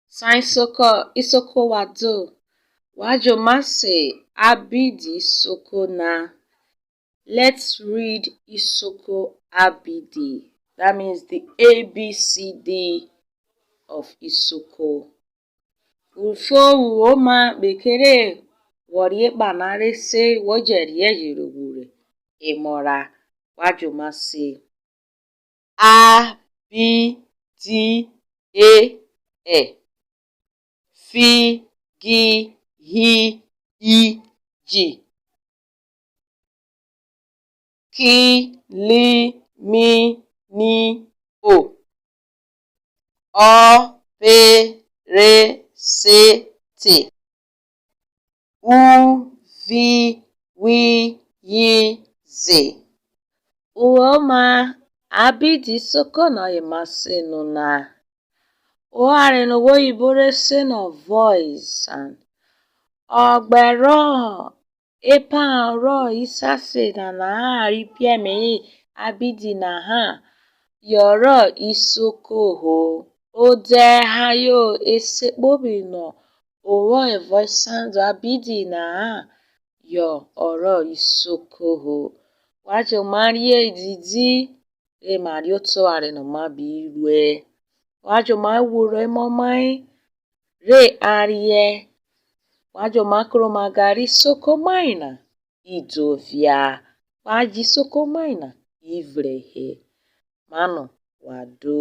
Isoko wado wajo mase abidi Isoko na. Let's read Isoko abidi. That means the ABCD of Isoko. Ufo uoma bekere worie banare se wojerie jirogure. Emora wajo mase A B D A E F G H I J K L M N O P R S T U V W Z. Uoma abidi Isoko na yemasino na. Oare no wo ibore se no voice and ogbero epa ro isase na ripia me abidi na ha yoro Isoko ho ode hayo esekpobi no owo voice sound abidi na ha yo oro Isoko ho wajo marie didi e mario to are no mabi rue wajo ma wuro momai re arie wajo makro magari Isoko maina idovia waji Isoko maina ivrehe mano wado.